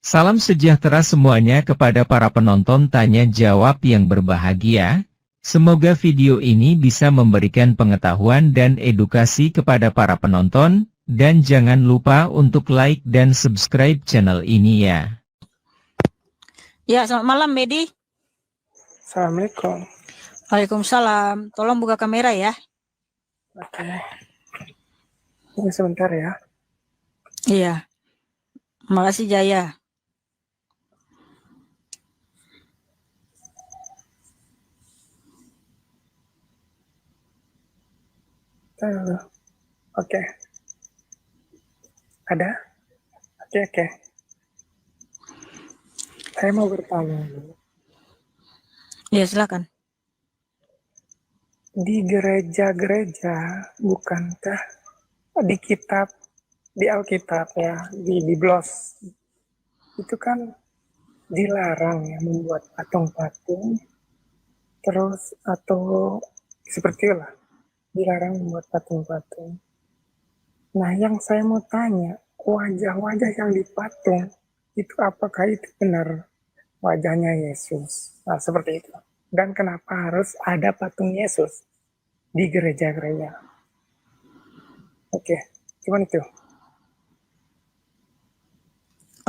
Salam sejahtera semuanya kepada para penonton tanya jawab yang berbahagia. Semoga video ini bisa memberikan pengetahuan dan edukasi kepada para penonton, dan jangan lupa untuk like dan subscribe channel ini ya. Ya, selamat malam, Medi. Assalamualaikum. Waalaikumsalam. Tolong buka kamera ya. Oke. Ini sebentar ya. Iya. Makasih, Jaya. Oke. Ada? Oke. Saya mau bertanya dulu. Ya, silakan. Di gereja-gereja, bukankah di kitab, di Alkitab ya, di BLOS, itu kan dilarang ya membuat patung-patung, terus atau seperti itulah, dilarang membuat patung-patung. Nah, yang saya mau tanya, wajah-wajah yang dipatung, itu apakah itu benar wajahnya Yesus? Nah, seperti itu. Dan kenapa harus ada patung Yesus di gereja-gereja? Oke, cuman itu.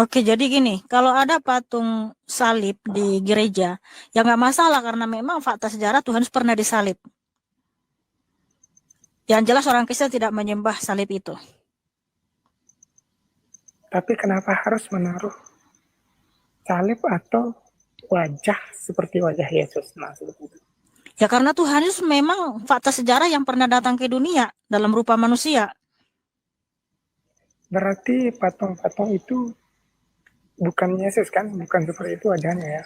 Oke, jadi gini, kalau ada patung salib di gereja, ya nggak masalah karena memang fakta sejarah Tuhan pernah disalib. Yang jelas orang Kristen tidak menyembah salib itu. Tapi kenapa harus menaruh salib atau wajah seperti wajah Yesus? Nah, seperti itu. Ya karena Tuhan Yesus memang fakta sejarah yang pernah datang ke dunia dalam rupa manusia. Berarti patung-patung itu bukan Yesus kan? Bukan seperti itu wajahnya ya?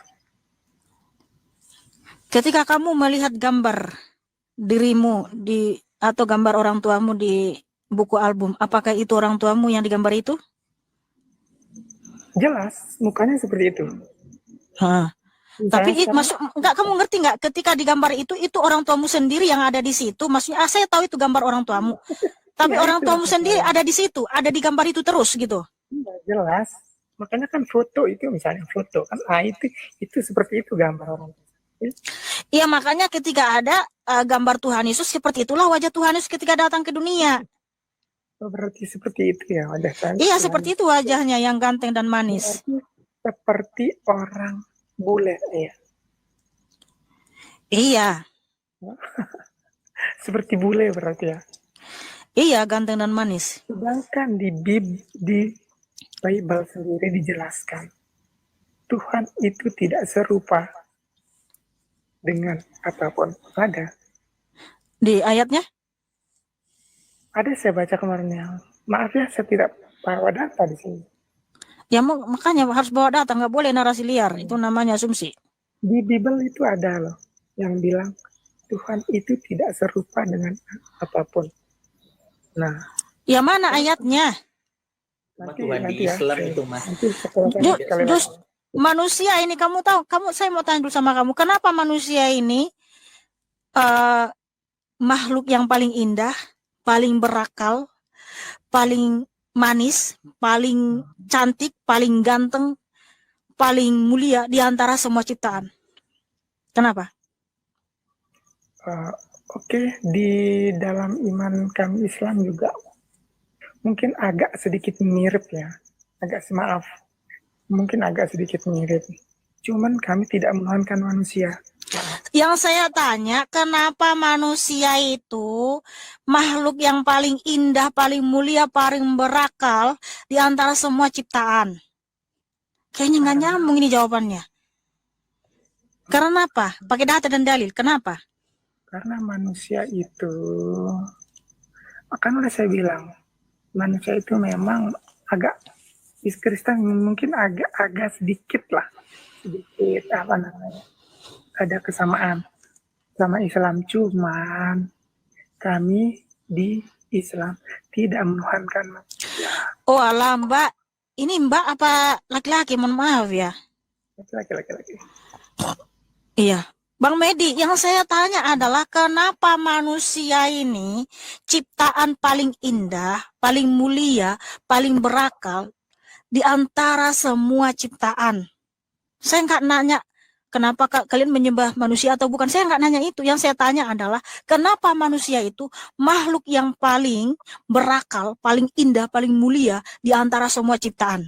Ketika kamu melihat gambar dirimu atau gambar orang tuamu di buku album, apakah itu orang tuamu yang digambar itu? Jelas, mukanya seperti itu. Tapi enggak, kamu ngerti nggak ketika digambar itu orang tuamu sendiri yang ada di situ? Maksudnya saya tahu itu gambar orang tuamu. Tapi ya, orang tuamu sendiri ada di situ, ada di gambar itu terus gitu. Jelas. Makanya kan foto itu misalnya foto kan itu seperti itu gambar orang tua. Iya, makanya ketika ada gambar Tuhan Yesus, seperti itulah wajah Tuhan Yesus ketika datang ke dunia. Oh, berarti seperti itu ya wajah Tuhan. Iya, seperti itu wajahnya yang ganteng dan manis. Berarti seperti orang bule ya. Iya. Seperti bule berarti ya. Iya, ganteng dan manis. Sedangkan di Bible sendiri dijelaskan Tuhan itu tidak serupa dengan apapun. Ada di ayatnya? Ada, saya baca kemarin ya. Maaf ya, saya tidak bawa data di sini. Ya makanya harus bawa data, nggak boleh narasi liar. Itu namanya asumsi. Di Bible itu ada loh yang bilang Tuhan itu tidak serupa dengan apapun. Nah, ya mana ayatnya? Nanti di Islam ya, itu mas. Manusia ini saya mau tanya dulu sama kamu, kenapa manusia ini makhluk yang paling indah, paling berakal, paling manis, paling cantik, paling ganteng, paling mulia di antara semua ciptaan? Kenapa? Oke, di dalam iman kami Islam juga mungkin agak sedikit mirip ya. Mungkin agak sedikit mirip. Cuman kami tidak menuhankan manusia. Yang saya tanya, kenapa manusia itu makhluk yang paling indah, paling mulia, paling berakal di antara semua ciptaan? Kayaknya nggak nyambung ini jawabannya. Karena apa? Pakai data dan dalil. Kenapa? Karena manusia itu, kan udah saya bilang, manusia itu memang agak, Kristen mungkin agak sedikit ada kesamaan sama Islam, cuman kami di Islam tidak menuhankan manusia. Oh alah Mbak, ini Mbak apa laki-laki? Mohon maaf ya. Laki-laki. Iya, Bang Medi, yang saya tanya adalah kenapa manusia ini ciptaan paling indah, paling mulia, paling berakal di antara semua ciptaan. Saya nggak nanya kenapa kalian menyembah manusia atau bukan. Saya nggak nanya itu. Yang saya tanya adalah kenapa manusia itu makhluk yang paling berakal, paling indah, paling mulia di antara semua ciptaan.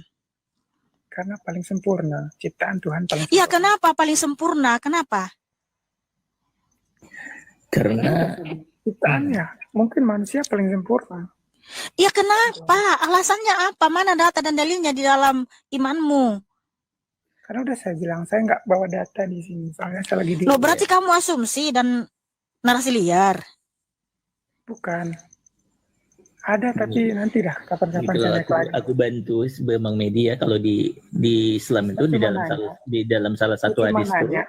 Karena paling sempurna, ciptaan Tuhan paling Iya, sempurna. kenapa paling sempurna? Kenapa? Karena Ciptaannya, mungkin manusia paling sempurna. Iya, kenapa? Alasannya apa? Mana data dan dalilnya di dalam imanmu? Karena udah saya bilang, saya nggak bawa data di sini. Soalnya saya lagi di... Loh, berarti kamu asumsi dan narasi liar. Bukan. Ada, tapi nanti dah kapan-kapan kalau saya naik lagi. aku bantu Bang Medi ya, kalau di Islam itu di dalam salah satu hadis itu.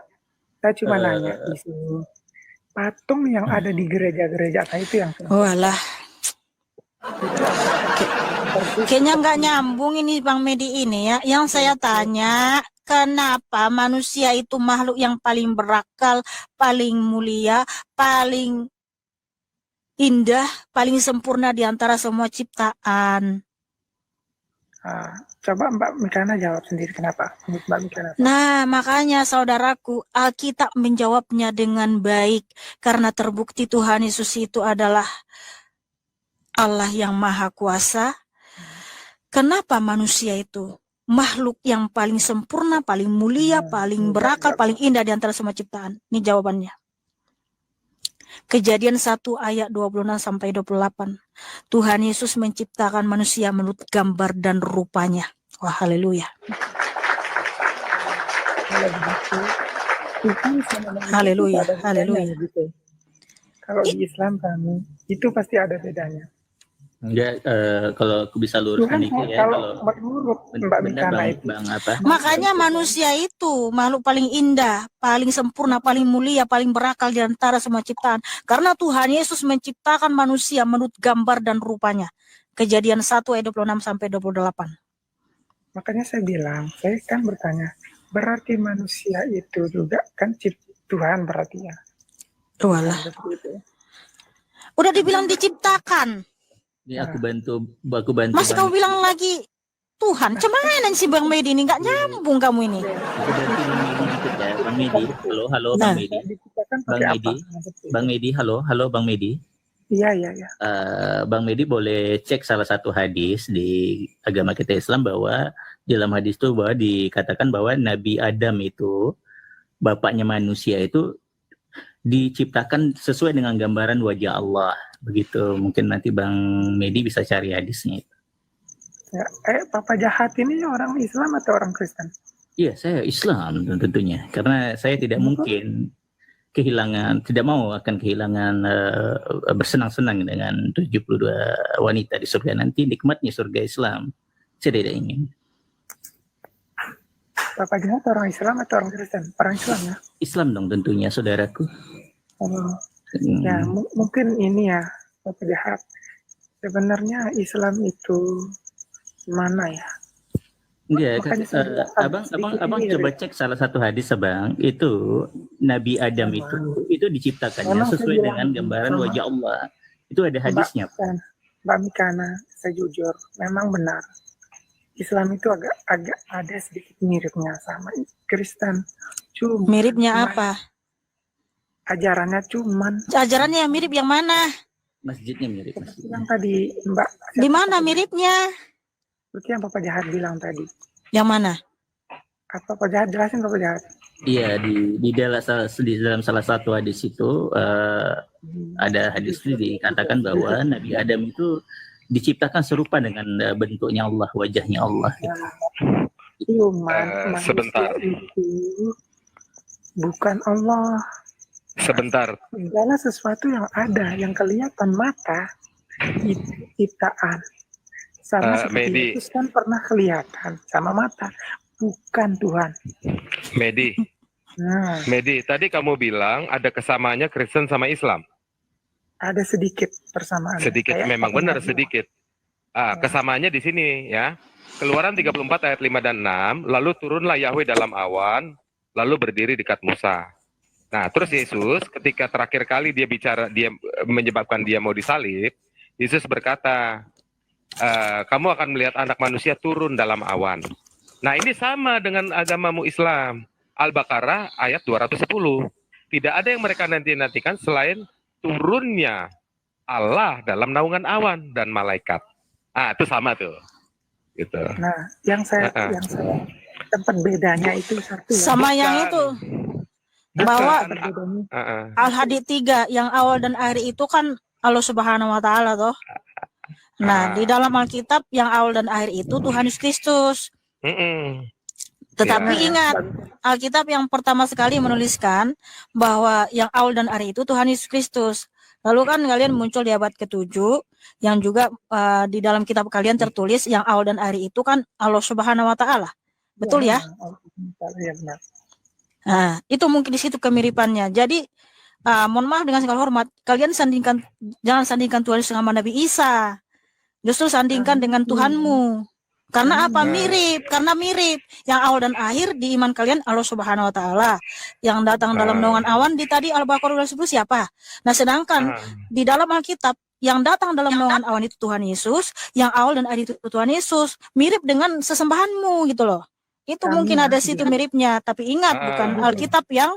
Saya cuma nanya di sini. Patung yang ada di gereja-gereja itu yang Walah. Kayaknya nggak nyambung ini Bang Medi ini ya. Yang saya tanya, kenapa manusia itu makhluk yang paling berakal, paling mulia, paling indah, paling sempurna di antara semua ciptaan? Coba Mbak Mikana jawab sendiri kenapa. Mbak Mikana. Nah, makanya saudaraku, Alkitab menjawabnya dengan baik. Karena terbukti Tuhan Yesus itu adalah Allah yang Maha Kuasa. Kenapa manusia itu makhluk yang paling sempurna, paling mulia, paling berakal, paling indah di antara semua ciptaan? Ini jawabannya. Kejadian 1 ayat 26 sampai 28. Tuhan Yesus menciptakan manusia menurut gambar dan rupanya. Wah, haleluya. Haleluya, haleluya. Kalau di Islam kami, itu pasti ada bedanya. Enggak, kalau aku bisa luruskan dikit ya, kalau menurut Mbak Mikana itu. Bang apa? Makanya manusia itu makhluk paling indah, paling sempurna, paling mulia, paling berakal di antara semua ciptaan. Karena Tuhan Yesus menciptakan manusia menurut gambar dan rupanya. Kejadian 1 ayat 26 sampai 28. Makanya saya bilang, saya kan bertanya, berarti manusia itu juga kan Tuhan berarti ya. Walah. Udah dibilang diciptakan. Ini aku bantu. Masih kamu bilang lagi Tuhan, cuman si Bang Medi ini nggak nyambung kamu ini. Aku bantu Bang Medi dikit ya, Bang Medi. Halo Bang Medi. Bang Medi, halo Bang Medi. Iya. Bang Medi boleh cek salah satu hadis di agama kita Islam bahwa dalam hadis itu bahwa dikatakan bahwa Nabi Adam itu bapaknya manusia itu diciptakan sesuai dengan gambaran wajah Allah. Begitu, mungkin nanti Bang Medi bisa cari hadisnya. Ya, Papa Jahat ini orang Islam atau orang Kristen? Iya, saya Islam tentunya. Karena saya tidak mungkin tidak mau akan kehilangan bersenang-senang dengan 72 wanita di surga nanti, nikmatnya surga Islam. Saya tidak ingin. Papa Jahat orang Islam atau orang Kristen? Orang Islam ya? Islam dong tentunya, saudaraku. Ya, mungkin ini ya, Papa Jahat. Sebenarnya Islam itu mana ya? Enggak, abang coba cek salah satu hadis abang, itu Nabi Adam itu diciptakannya sesuai dengan gambaran wajah Allah. Itu ada hadisnya. Mbak Mikana, saya jujur, memang benar. Islam itu agak ada sedikit miripnya sama Kristen. Miripnya apa? Ajarannya Ajarannya yang mirip yang mana? Masjidnya mirip. Yang tadi Mbak. Di mana miripnya? Seperti yang Papa Jahat bilang tadi. Yang mana? Apa Papa Jahat jelasin Papa Jahat? Iya, di dalam salah satu hadis itu ada hadis itu dikatakan bahwa Nabi Adam itu diciptakan serupa dengan bentuknya Allah, wajahnya Allah. Sebentar. Itu bukan Allah. Sebentar. Segala sesuatu yang ada, yang kelihatan mata, itu ciptaan. Sama seperti Yesus kan pernah kelihatan sama mata, bukan Tuhan. Medi, tadi kamu bilang ada kesamaannya Kristen sama Islam. Ada sedikit persamaan. Sedikit, memang benar sedikit. Kesamaannya di sini ya. Keluaran 34 ayat 5 dan 6, lalu turunlah Yahweh dalam awan, lalu berdiri dekat Musa. Nah, terus Yesus ketika terakhir kali dia menyebabkan dia mau disalib, Yesus berkata, kamu akan melihat anak manusia turun dalam awan. Nah, ini sama dengan agamamu Islam. Al-Baqarah ayat 210. Tidak ada yang mereka nanti-nantikan selain turunnya Allah dalam naungan awan dan malaikat. Itu sama tuh. Gitu. Nah, yang saya tempat bedanya itu satu ya. Sama yang itu bahwa Bedanya. Al-Hadid 3 yang awal dan akhir itu kan Allah Subhanahu wa taala toh. Nah, di dalam Alkitab yang awal dan akhir itu Tuhan Yesus Kristus. Tetapi ingat, Alkitab yang pertama sekali menuliskan bahwa yang awal dan akhir itu Tuhan Yesus Kristus. Lalu kan kalian muncul di abad ke-7 yang juga di dalam kitab kalian tertulis yang awal dan akhir itu kan Allah Subhanahu wa taala. Betul ya? Nah, itu mungkin di situ kemiripannya. Jadi mohon maaf dengan segala hormat, kalian jangan sandingkan Tuhan Yesus sama Nabi Isa. Justru sandingkan dengan Tuhanmu. Karena apa? Mirip. Karena mirip. Yang awal dan akhir di iman kalian Allah Subhanahu wa taala. Yang datang dalam naungan awan di tadi Al-Baqarah 10 siapa? Nah, sedangkan di dalam Alkitab yang datang dalam naungan awan itu Tuhan Yesus, yang awal dan akhir itu Tuhan Yesus. Mirip dengan sesembahanmu gitu loh. Itu mungkin ada situ miripnya, tapi ingat bukan Alkitab yang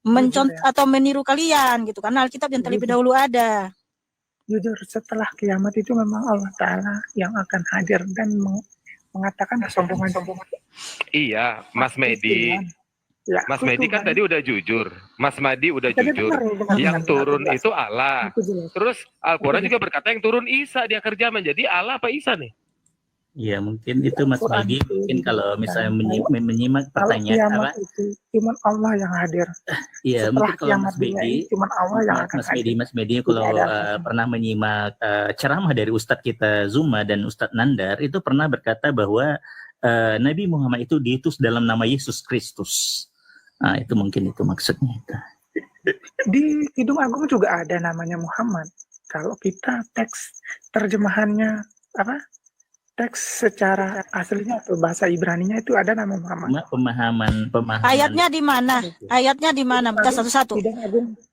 mencontoh atau meniru kalian gitu. Karena Alkitab yang terlebih dahulu ada. Jujur, setelah kiamat itu memang Allah Ta'ala yang akan hadir dan mengatakan kesombongan-sombongan. Iya, Mas Medi. Ya, Mas Medi kan tadi udah jujur. Mas Madi udah jujur. Yang turun itu Allah. Terus Al-Quran juga berkata yang turun Isa di akhir zaman. Jadi Allah apa Isa nih? Ya mungkin itu Mas Medi, mungkin kalau misalnya menyimak pertanyaan apa? Itu cuma Allah yang hadir. Iya, mungkin kalau Mas Medi, cuma Allah yang akan hadir. Mas Medi kalau pernah menyimak ceramah dari Ustadz kita Zuma dan Ustadz Nandar, itu pernah berkata bahwa Nabi Muhammad itu diutus dalam nama Yesus Kristus. Nah, itu mungkin itu maksudnya. Di Kidung Agung juga ada namanya Muhammad. Kalau kita teks terjemahannya apa? Teks secara aslinya atau bahasa Ibraninya itu ada nama Muhammad. Pemahaman. Ayatnya di mana? Ayatnya di mana? Kita satu-satu.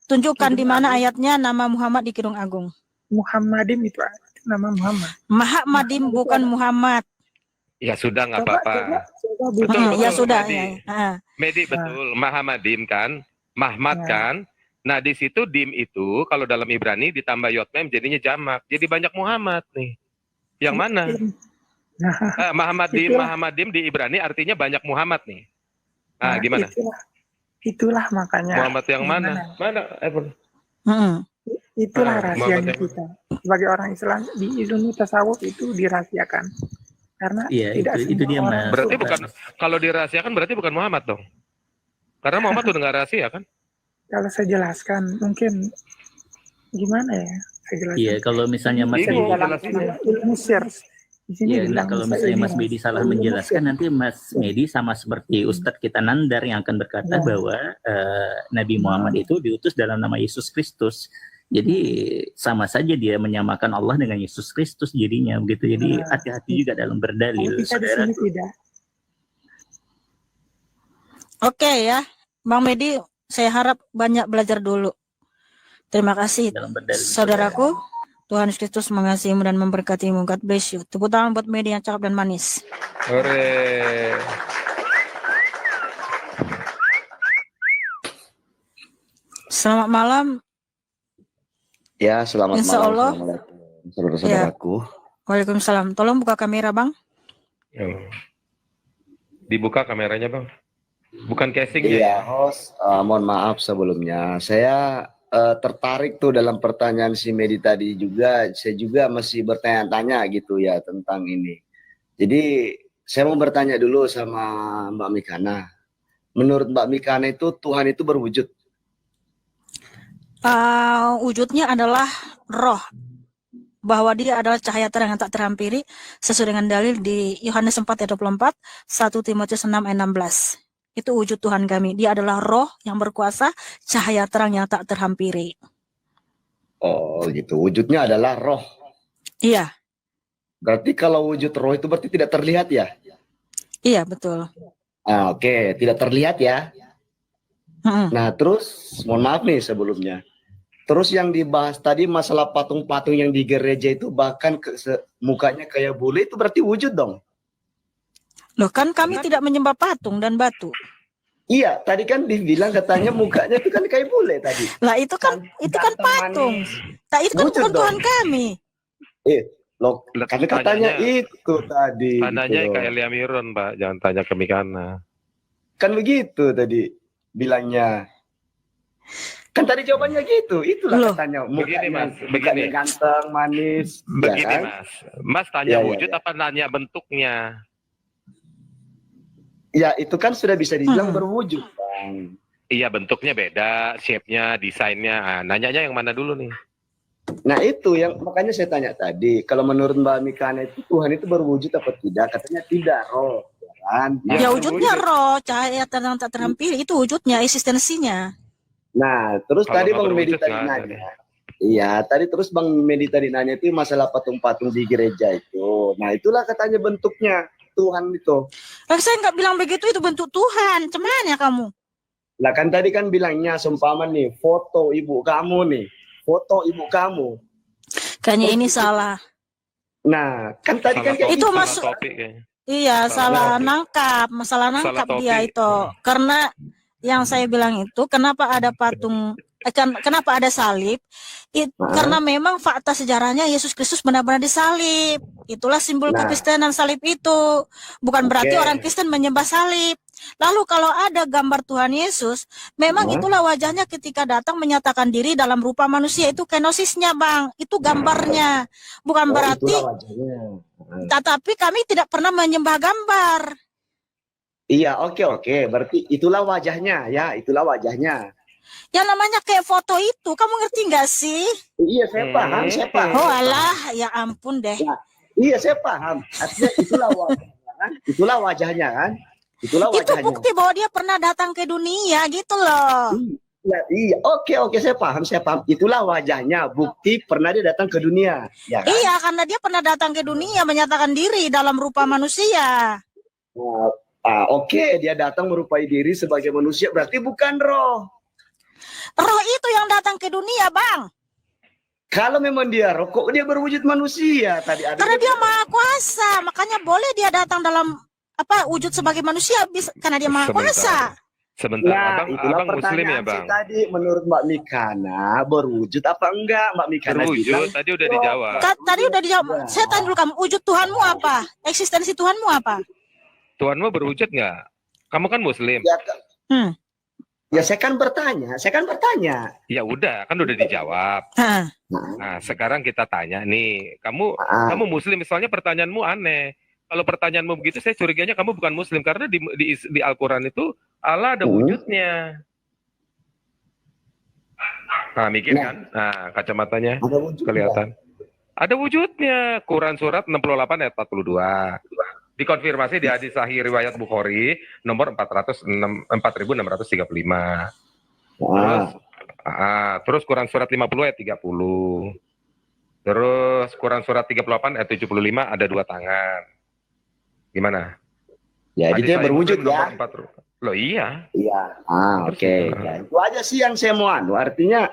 Tunjukkan di mana ayatnya nama Muhammad di Kidung Agung. Muhammadim itu nama Muhammad. Muhammadim bukan Muhammad. Ya sudah nggak apa-apa. Betul, ya sudah. Ya. Medi betul. Muhammadim kan, Mahmad kan. Nah di situ dim itu kalau dalam Ibrani ditambah yotmem jadinya jamak. Jadi banyak Muhammad nih. Yang mana? Muhammadim di Ibrani artinya banyak Muhammad nih. Gimana? Itulah makanya. Muhammad yang mana? Itulah rahasianya kita. Sebagai orang Islam di ilmu tasawuf itu dirahasiakan. Karena tidak itu dia Mas. Berarti bukan, kalau dirahasiakan berarti bukan Muhammad dong. Karena Muhammad udah nggak rahasia kan? Kalau saya jelaskan mungkin gimana ya? Iya, kalau misalnya Mas Medi, kalau misalnya Mas Medi salah menjelaskan, nanti Mas Medi sama seperti Ustadz kita Nandar yang akan berkata bahwa Nabi Muhammad itu diutus dalam nama Yesus Kristus. Jadi sama saja dia menyamakan Allah dengan Yesus Kristus jadinya begitu. Jadi hati-hati juga dalam berdalil. Saudara. Oke ya, Bang Medi, saya harap banyak belajar dulu. Terima kasih, saudaraku. Tuhan Kristus mengasihimu dan memberkatimu. God bless you. Tepuk tangan buat Medi yang cakep dan manis. Hore. Selamat malam. Ya, selamat Insya malam. Allah. Saudara-saudaraku. Waalaikumsalam. Tolong buka kamera, Bang. Dibuka kameranya, Bang. Bukan casing ya? Iya, host. Mohon maaf sebelumnya. Saya tertarik tuh dalam pertanyaan si Medi tadi juga. Saya juga masih bertanya-tanya gitu ya tentang ini. Jadi saya mau bertanya dulu sama Mbak Mikana. Menurut Mbak Mikana itu Tuhan itu berwujud? Wujudnya adalah roh. Bahwa dia adalah cahaya terang yang tak terhampiri sesuai dengan dalil di Yohanes 4 ayat 24, 1 Timotius 6 ayat 16. Itu wujud Tuhan kami. Dia adalah roh yang berkuasa, cahaya terang yang tak terhampiri. Oh gitu, wujudnya adalah roh. Iya. Berarti kalau wujud roh itu berarti tidak terlihat ya? Iya, betul. Oke, tidak terlihat ya. Nah terus, mohon maaf nih sebelumnya. Terus yang dibahas tadi masalah patung-patung yang di gereja itu bahkan mukanya kayak bule, itu berarti wujud dong. Loh kan kami tidak menyembah patung dan batu. Iya, tadi kan dibilang katanya mukanya itu kan kayak bule tadi. Lah itu kan Ganteng, patung. manis. Nah itu kan Wujud bukan dong. Tuhan kami. Loh, kan katanya itu tadi. Tanyanya gitu ke loh. Elia Miron, Pak. Jangan tanya ke Mikana. Kan begitu tadi bilangnya. Kan tadi jawabannya gitu. Itulah Loh. katanya. Begini, Mas, Mukanya begini. ganteng, manis. Begini, ya kan? Mas. Mas tanya Ya, ya, wujud ya. apa nanya bentuknya? Ya, itu kan sudah bisa dibilang Hmm. berwujud, Bang. Iya, bentuknya beda, shape-nya, desainnya. Ah, nanyanya yang mana dulu nih? Nah, itu yang makanya saya tanya tadi. Kalau menurut Mbak Mikana itu Tuhan itu berwujud apa tidak? Katanya tidak, roh. Ya kan? Nah, Ya Ya, wujudnya berwujud. roh, cahaya terang tak terampil itu wujudnya, eksistensinya. Nah, terus Kalau tadi nggak Bang Medi berwujud, tadi nggak ada nanya. Iya, tadi terus Bang Medi tadi nanya itu masalah patung-patung di gereja itu. Nah, itulah katanya bentuknya Tuhan itu. Lah saya nggak bilang begitu, itu bentuk Tuhan. Cuman kamu. Lah kan tadi kan bilangnya seumpama nih, foto ibu kamu nih. Foto ibu kamu. Kayaknya Terus ini itu- salah. Nah, kan tadi Salah kan kayak topik, Itu gitu. masuk- salah topik kayaknya. Iya, Salah salah topik. nangkap, masalah nangkap Salah dia topik. itu. Karena yang saya bilang itu, kenapa ada patung, kenapa ada salib? Karena memang fakta sejarahnya Yesus Kristus benar-benar disalib. Itulah simbol Nah. kekristenan salib itu. Bukan berarti Oke. orang Kristen menyembah salib. Lalu kalau ada gambar Tuhan Yesus, memang Nah. itulah wajahnya ketika datang menyatakan diri dalam rupa manusia. Itu kenosisnya, Bang. Itu gambarnya. Bukan Oh, berarti, itulah wajahnya. tetapi kami tidak pernah menyembah gambar. Iya, oke. Berarti itulah wajahnya, ya. Itulah wajahnya. Yang namanya kayak foto itu, kamu ngerti nggak sih? Iya, saya paham, saya paham. Oh alah, ya ampun deh. Iya, saya paham. Artinya itulah wajahnya kan? Itulah wajahnya kan? Itulah Itu wajahnya. bukti bahwa dia pernah datang ke dunia gitu loh. Iya, oke, saya paham. Itulah wajahnya, bukti pernah dia datang ke dunia, ya kan? Iya, karena dia pernah datang ke dunia menyatakan diri dalam rupa manusia. Oke, dia datang merupai diri sebagai manusia, berarti bukan roh. Roh itu yang datang ke dunia, Bang. Kalau memang dia roh, kok dia berwujud manusia? Tadi ada Karena dia maha kuasa, makanya boleh dia datang dalam wujud sebagai manusia karena dia maha kuasa. Sebentar, Nah, itulah abang Muslim ya, pertanyaan Bang? saya tadi. Menurut Mbak Mikana, berwujud apa enggak? Mbak Mikana Berwujud, bilang, tadi udah dijawab. Tadi udah dijawab. Ya. Saya tanya dulu kamu, wujud Tuhanmu apa? Eksistensi Tuhanmu apa? Tuhanmu berwujud nggak? Kamu kan Muslim. ya saya kan bertanya. Ya udah, kan udah dijawab. Hah. Nah, sekarang kita tanya nih, Ah, kamu Muslim, misalnya pertanyaanmu aneh. Kalau pertanyaanmu begitu, saya curiganya kamu bukan Muslim karena di Al-Quran itu Allah ada wujudnya. Nah, mikir kan? Nah, kacamatanya ada wujud kelihatan. Ada wujudnya. Quran surat 68 ayat 42. Dikonfirmasi di hadis sahih riwayat Bukhari nomor 4635. Terus Quran surat 50 ayat 30. Terus Quran surat 38 ayat 75 ada dua tangan. Gimana? Ya, Hadis dia sahih berwujud Muslim ya. nomor 4. Loh iya. Iya. Terus Oke. gimana? Ya, itu aja sih yang saya mau anu. Artinya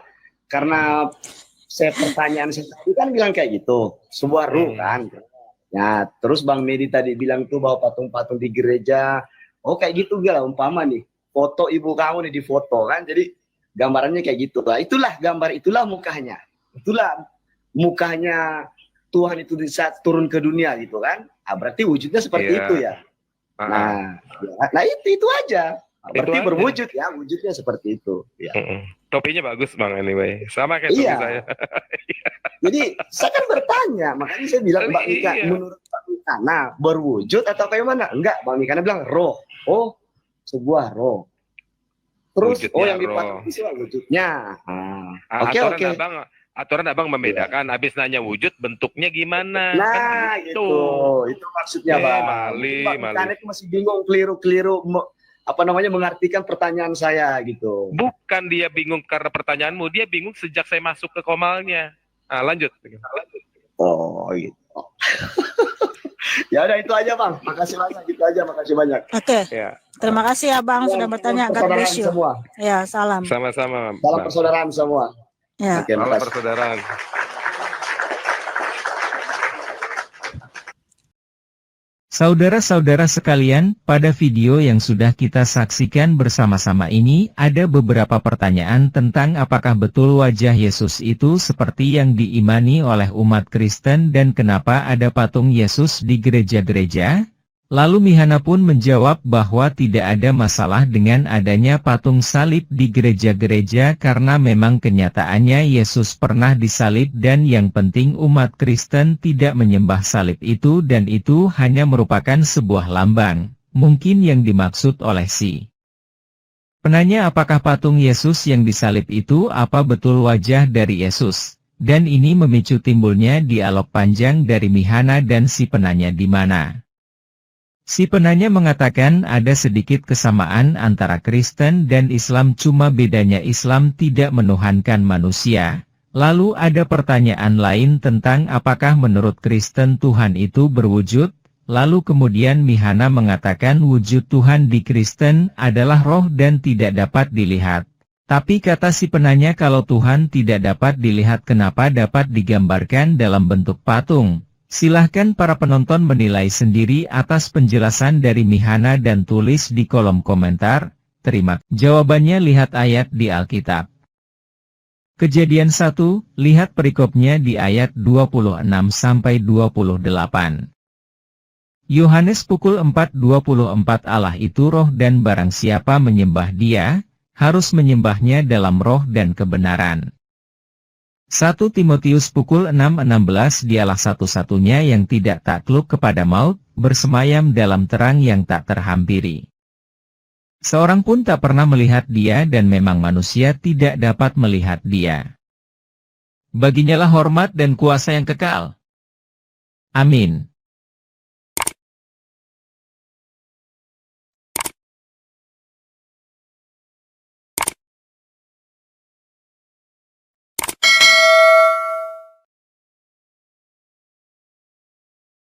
karena pertanyaan saya tadi kan bilang kayak gitu, sebuah ruh kan. Ya, terus Bang Medi tadi bilang tuh bahwa patung-patung di gereja, kayak gitu gak lah umpama nih, foto ibu kamu nih di foto kan, jadi gambarannya kayak gitu lah. Itulah gambar, itulah mukanya, itulah mukanya Tuhan itu di saat turun ke dunia gitu kan. Berarti wujudnya seperti Iya. itu ya. Nah itu aja. Berarti Itu aja. berwujud ya, wujudnya seperti itu. Ya. Topinya bagus Bang anyway. Sama kayak topi Iya. saya. Jadi saya kan bertanya, makanya saya bilang Mbak Mika, Iya. menurut Mbak Mikana berwujud atau kayak mana? Enggak, Mbak Mikana bilang roh. Oh, sebuah roh. Terus Wujudnya yang roh. dipakai itu soal wujudnya. Oke. Aturan abang membedakan. Habis nanya wujud, bentuknya gimana? Nah, Kan gitu. Itu maksudnya, Bang. Mali. Mbak Mikana itu masih bingung, keliru mengartikan pertanyaan saya gitu. Bukan dia bingung karena pertanyaanmu, dia bingung sejak saya masuk ke komalnya. Lanjut. Oh, gitu. Ya udah itu aja, Bang. Makasih banyak, gitu aja. Makasih banyak. Oke. Ya, Terima kasih Abang sudah bertanya. God bless you. Semua. Ya, salam. sama-sama. Salam Bang. persaudaraan semua. Ya. Oke, Salam makasih. persaudaraan. Saudara-saudara sekalian, pada video yang sudah kita saksikan bersama-sama ini, ada beberapa pertanyaan tentang apakah betul wajah Yesus itu seperti yang diimani oleh umat Kristen dan kenapa ada patung Yesus di gereja-gereja? Lalu Mihana pun menjawab bahwa tidak ada masalah dengan adanya patung salib di gereja-gereja karena memang kenyataannya Yesus pernah disalib dan yang penting umat Kristen tidak menyembah salib itu dan itu hanya merupakan sebuah lambang. Mungkin yang dimaksud oleh si penanya apakah patung Yesus yang disalib itu apa betul wajah dari Yesus? Dan ini memicu timbulnya dialog panjang dari Mihana dan si penanya di mana si penanya mengatakan ada sedikit kesamaan antara Kristen dan Islam cuma bedanya Islam tidak menuhankan manusia. Lalu ada pertanyaan lain tentang apakah menurut Kristen Tuhan itu berwujud? Lalu kemudian Mihana mengatakan wujud Tuhan di Kristen adalah roh dan tidak dapat dilihat. Tapi kata si penanya kalau Tuhan tidak dapat dilihat kenapa dapat digambarkan dalam bentuk patung? Silahkan para penonton menilai sendiri atas penjelasan dari Mihana dan tulis di kolom komentar. Terima kasih. Jawabannya lihat ayat di Alkitab. Kejadian 1, lihat perikopnya di ayat 26-28. Yohanes pukul 4:24 Allah itu roh dan barang siapa menyembah dia, harus menyembahnya dalam roh dan kebenaran. 1 Timotius pukul 6:16 dialah satu-satunya yang tidak takluk kepada maut, bersemayam dalam terang yang tak terhampiri. Seorang pun tak pernah melihat dia dan memang manusia tidak dapat melihat dia. Baginyalah hormat dan kuasa yang kekal. Amin.